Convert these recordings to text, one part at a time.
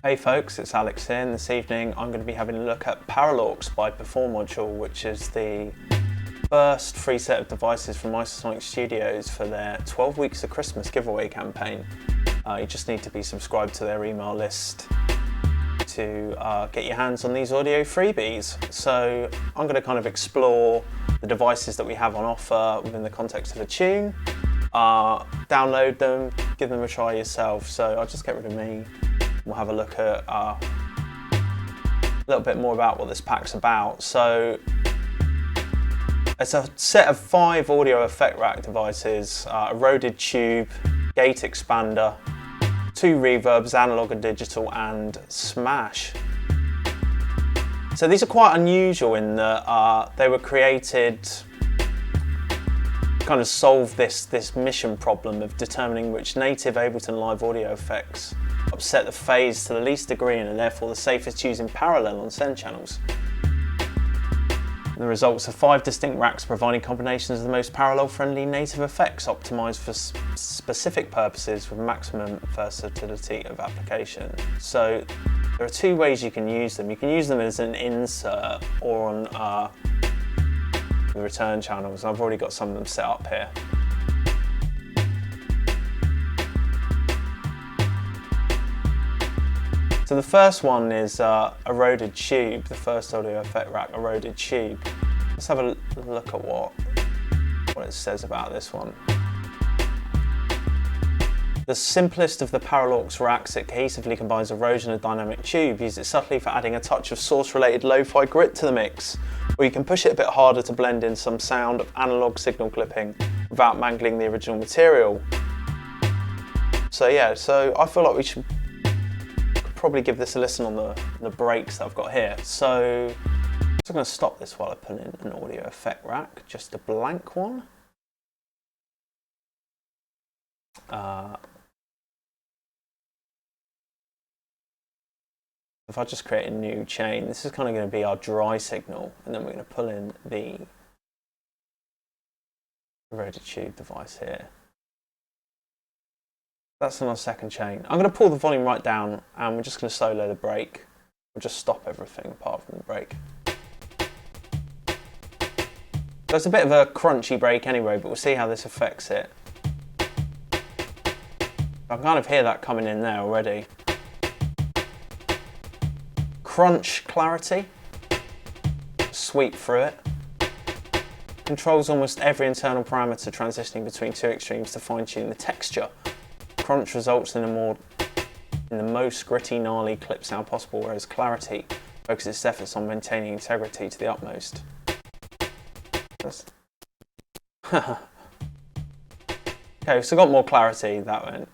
Hey folks, it's Alex here, and this evening I'm going to be having a look at ParallAux by PerforModule, which is the first free set of devices from Isotonik Studios for their 12 Weeks of Christmas giveaway campaign. You just need to be subscribed to their email list to get your hands on these audio freebies. So I'm going to kind of explore the devices that we have on offer within the context of a tune, download them, give them a try yourself. So I'll just get rid of me. We'll have a look at a little bit more about what this pack's about. So it's a set of 5 audio effect rack devices, Eroded Tube, gate expander, 2 reverbs, analog and digital, and smash. So these are quite unusual in that they were created to kind of solve this mission problem of determining which native Ableton Live audio effects upset the phase to the least degree and are therefore the safest using parallel on send channels. The results are 5 distinct racks providing combinations of the most parallel-friendly native effects optimised for specific purposes with maximum versatility of application. So there are 2 ways you can use them. You can use them as an insert or on the return channels. I've already got some of them set up here. So the first one is Eroded Tube, the first audio effect rack, Eroded Tube. Let's have a look at what it says about this one. The simplest of the ParallAux racks, it cohesively combines erosion and dynamic tube. Use it subtly for adding a touch of source-related lo-fi grit to the mix, or you can push it a bit harder to blend in some sound of analog signal clipping without mangling the original material. So yeah, so I feel like we should probably give this a listen on the breaks that I've got here. So I'm going to stop this while I put in an audio effect rack, just a blank one. If I just create a new chain, this is kind of going to be our dry signal, and then we're going to pull in the Eroded Tube device here. That's on our second chain. I'm going to pull the volume right down and we're just going to solo the break. We'll just stop everything apart from the break. So it's a bit of a crunchy break anyway, but we'll see how this affects it. I can kind of hear that coming in there already. Crunch clarity. Sweep through it. Controls almost every internal parameter transitioning between 2 extremes to fine-tune the texture. Crunch results in the most gritty, gnarly clip sound possible, whereas clarity focuses its efforts on maintaining integrity to the utmost. Okay, so got more clarity that went.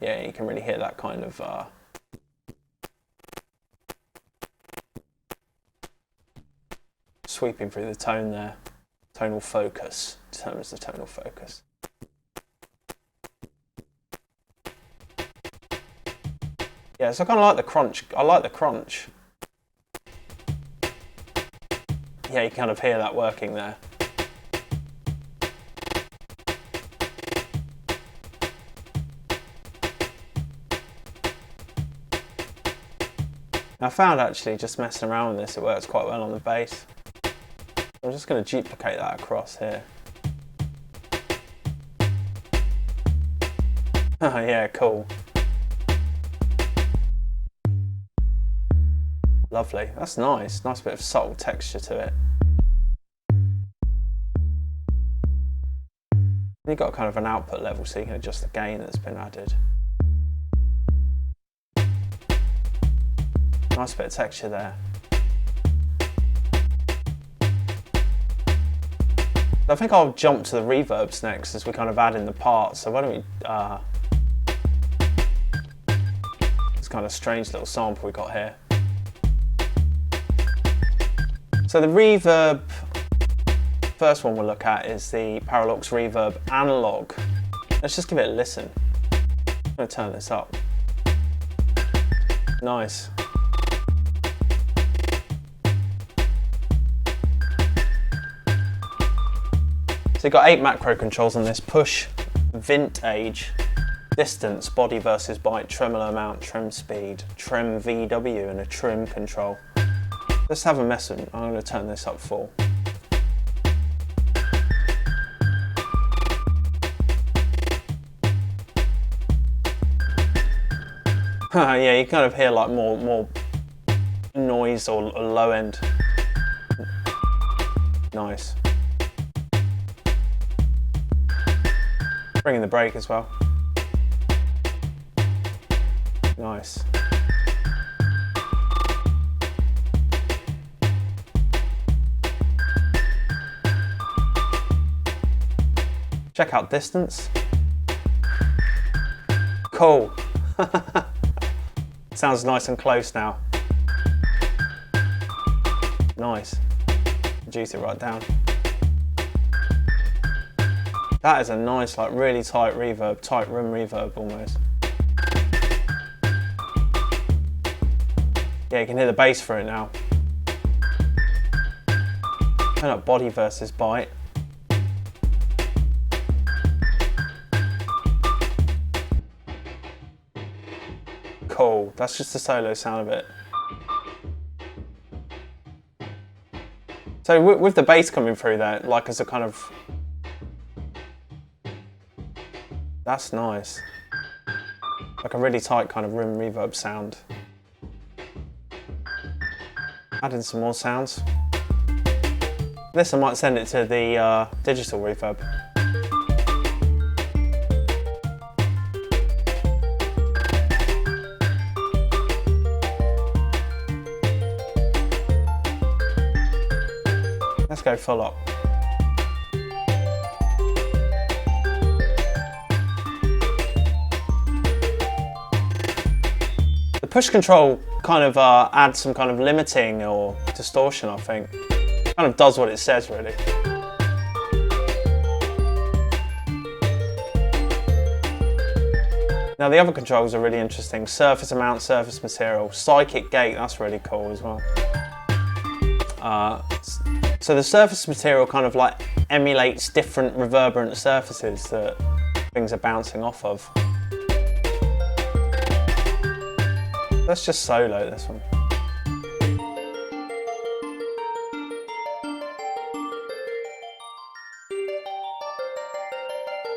Yeah, you can really hear that kind of sweeping through the tone there. Tonal focus determines the tonal focus. Yeah, so I kind of like the crunch. I like the crunch. Yeah, you kind of hear that working there. I found actually just messing around with this, it works quite well on the bass. I'm just going to duplicate that across here. Oh yeah, cool. Lovely, that's nice. Nice bit of subtle texture to it. You've got kind of an output level so you can adjust the gain that's been added. Nice bit of texture there. I think I'll jump to the reverbs next as we kind of add in the parts. So why don't we, this kind of strange little sample we got here. So the reverb, first one we'll look at is the ParallAux Reverb Analog. Let's just give it a listen. I'm going to turn this up. Nice. So you've got 8 macro controls on this: push, vintage, Distance, body versus bite, tremolo amount, trim speed, trim VW and a trim control. Let's have a mess with it. I'm going to turn this up full. Yeah, you kind of hear like more noise or low end. Nice. Bringing the brake as well. Nice. Check out distance. Cool. Sounds nice and close now. Nice. Reduce it right down. That is a nice, like really tight reverb, tight room reverb almost. Yeah, you can hear the bass for it now. Turn up body versus bite. Cool, that's just the solo sound of it. So with the bass coming through there, like as a kind of... That's nice. Like a really tight kind of room reverb sound. Add in some more sounds. This I might send it to the digital reverb. Let's go full up. The push control kind of adds some kind of limiting or distortion, I think. Kind of does what it says, really. Now the other controls are really interesting. Surface amount, surface material, psychic gate, that's really cool as well. So the surface material kind of like emulates different reverberant surfaces that things are bouncing off of. Let's just solo this one.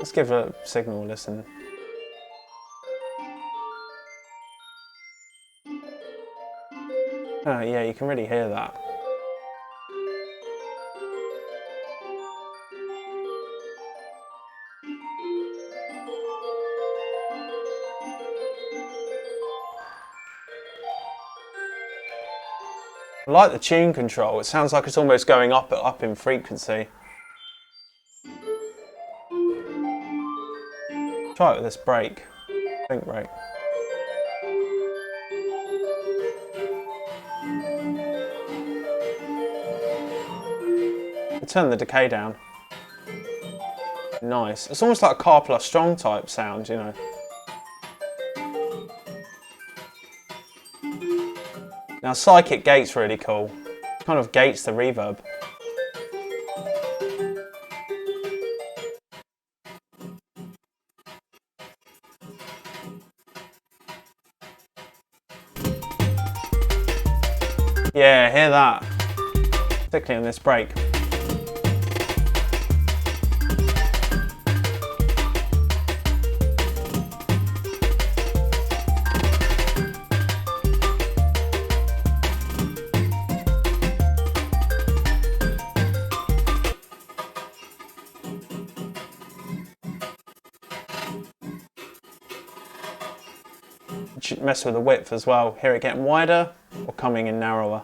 Let's give a signal a listen. Oh yeah, you can really hear that. I like the tune control. It sounds like it's almost going up in frequency. Try it with this brake. Think brake. Turn the decay down. Nice. It's almost like a car plus strong type sound, you know. Now psychic gate's really cool. Kind of gates the reverb. Yeah, hear that. Particularly on this break. Mess with the width as well. Hear it getting wider or coming in narrower.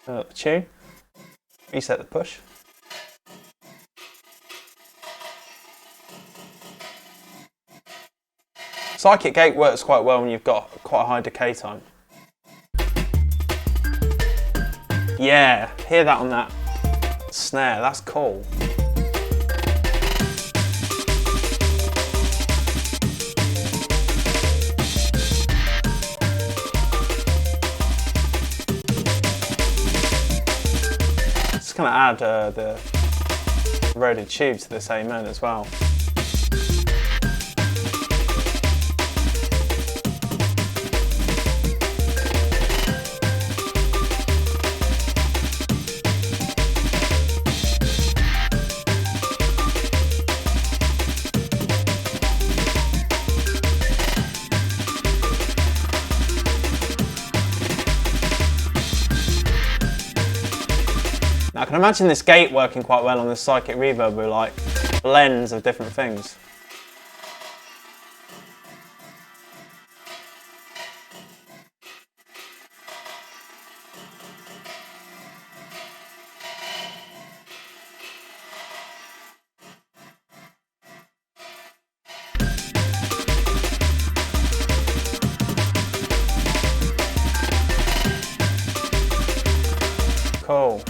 Up the tune. Reset the push. Psychic gate works quite well when you've got quite a high decay time. Yeah, hear that on that snare, that's cool. just going to add the Eroded Tube to this Amen as well. Now I can imagine this gate working quite well on this psychic reverb with like blends of different things. Cool.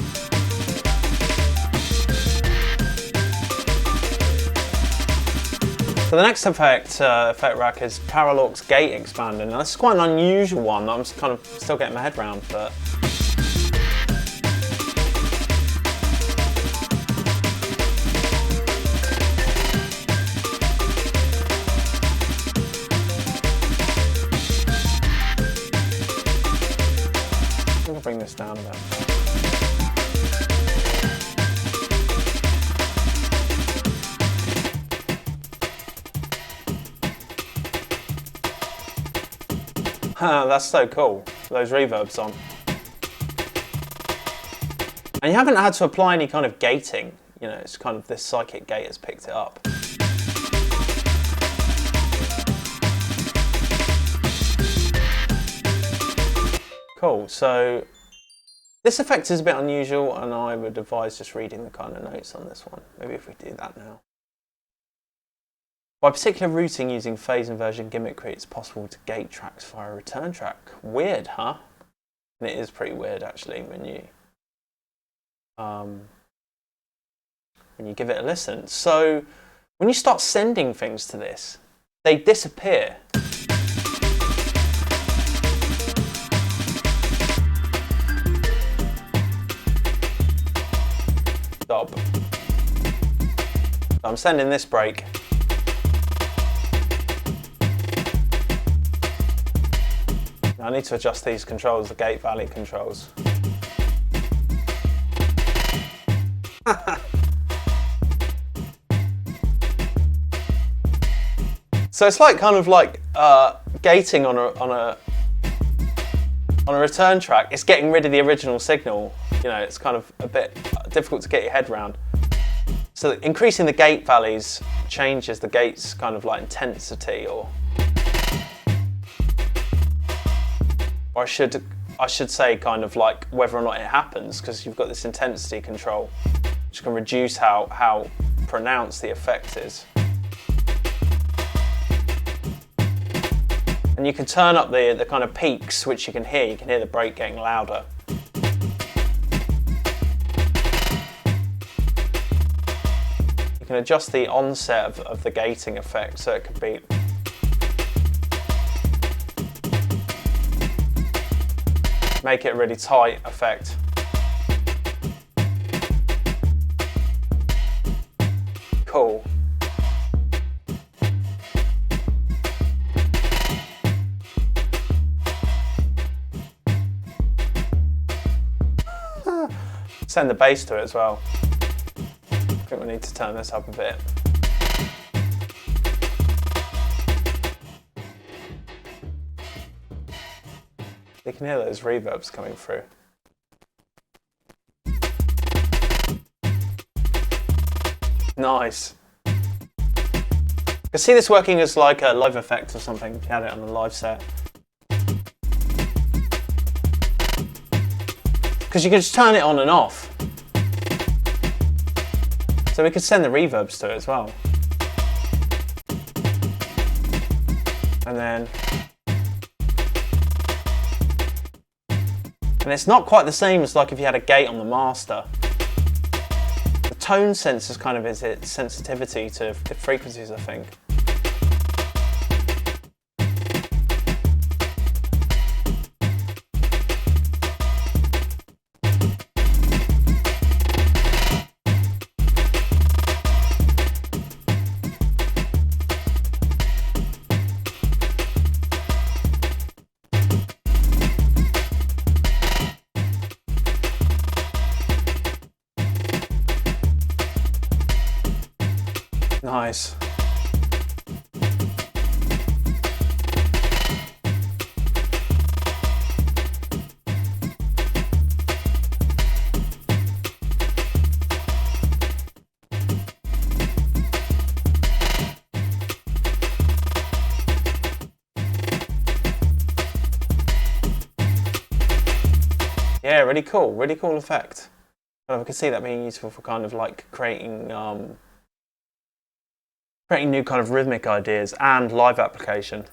So the next effect rack is ParallAux gate expander. Now this is quite an unusual one that I'm just kind of still getting my head around, but I'm going to bring this down a bit. That's so cool, those reverbs on. And you haven't had to apply any kind of gating, you know, it's kind of this psychic gate has picked it up. Cool, so this effect is a bit unusual and I would advise just reading the kind of notes on this one. Maybe if we do that now. By particular routing using phase inversion gimmickry, it's possible to gate tracks via a return track. Weird, huh? And it is pretty weird actually when you give it a listen. So when you start sending things to this, they disappear. Stop. So I'm sending this break. I need to adjust these controls, the gate value controls. So it's like kind of like gating on a return track. It's getting rid of the original signal. You know, it's kind of a bit difficult to get your head around. So increasing the gate values changes the gate's kind of like intensity, or I should say kind of like whether or not it happens, because you've got this intensity control which can reduce how pronounced the effect is. And you can turn up the kind of peaks which you can hear the break getting louder. You can adjust the onset of the gating effect so it could be make it a really tight effect. Cool. Send the bass to it as well. I think we need to turn this up a bit. You can hear those reverbs coming through. Nice. I can see this working as like a live effect or something if you had it on a live set. Because you can just turn it on and off. So we could send the reverbs to it as well. And then... And it's not quite the same as like if you had a gate on the master. The tone sensors kind of is its sensitivity to frequencies, I think. Nice. Yeah, really cool effect. I can see that being useful for kind of like creating new kind of rhythmic ideas and live application.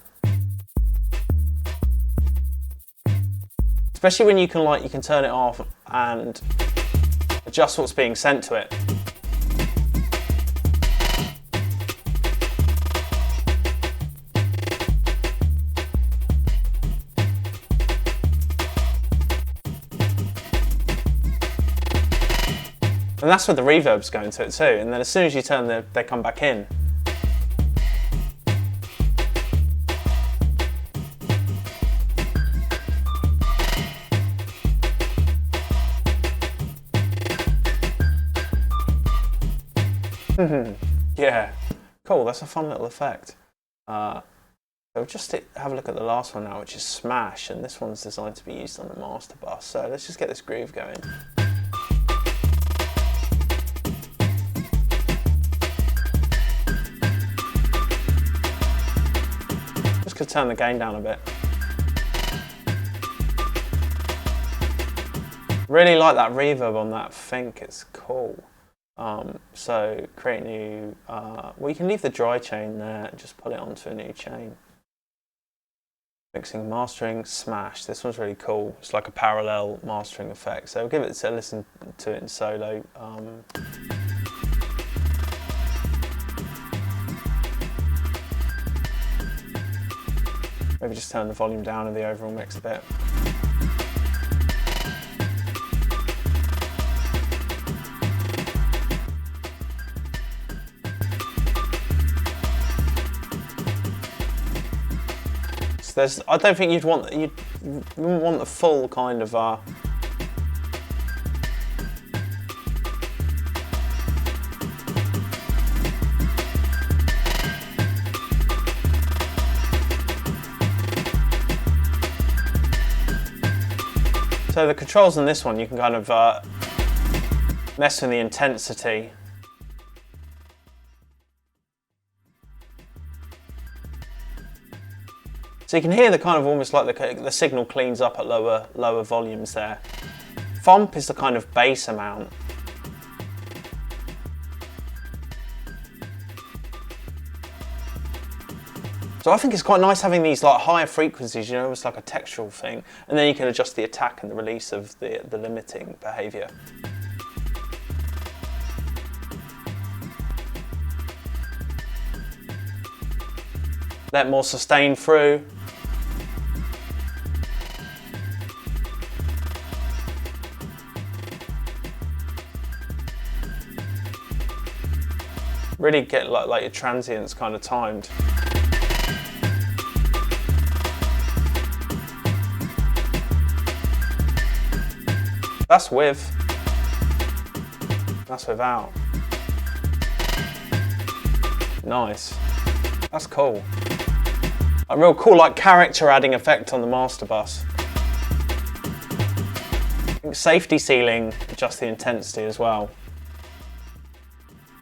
Especially when you can turn it off and adjust what's being sent to it. And that's where the reverbs go into it too. And then as soon as you turn they come back in. Yeah, cool, that's a fun little effect. So just have a look at the last one now, which is Smash, and this one's designed to be used on the master bus. So let's just get this groove going. Just gonna turn the gain down a bit. Really like that reverb on that Fink, it's cool. So create new, well, you can leave the dry chain there and just put it onto a new chain. Mixing, mastering, Smash. This one's really cool. It's like a parallel mastering effect. So give it a listen to it in solo. Maybe just turn the volume down of the overall mix a bit. I don't think you wouldn't want the full kind of So the controls on this one, you can kind of mess with the intensity. So you can hear the kind of almost like the signal cleans up at lower volumes there. Thump is the kind of bass amount. So I think it's quite nice having these like higher frequencies, you know, it's like a textural thing, and then you can adjust the attack and the release of the limiting behavior. Let more sustain through. Really get like your transients kind of timed. That's with. That's without. Nice. That's cool. A real cool like character adding effect on the master bus. I think safety ceiling, adjust the intensity as well.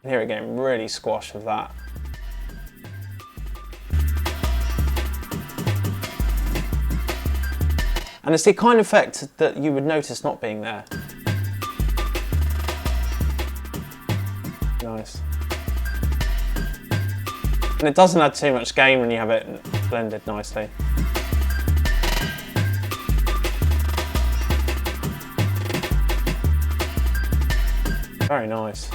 Here again, really squash with that. And it's the kind of effect that you would notice not being there. Nice. And it doesn't add too much gain when you have it blended nicely. Very nice.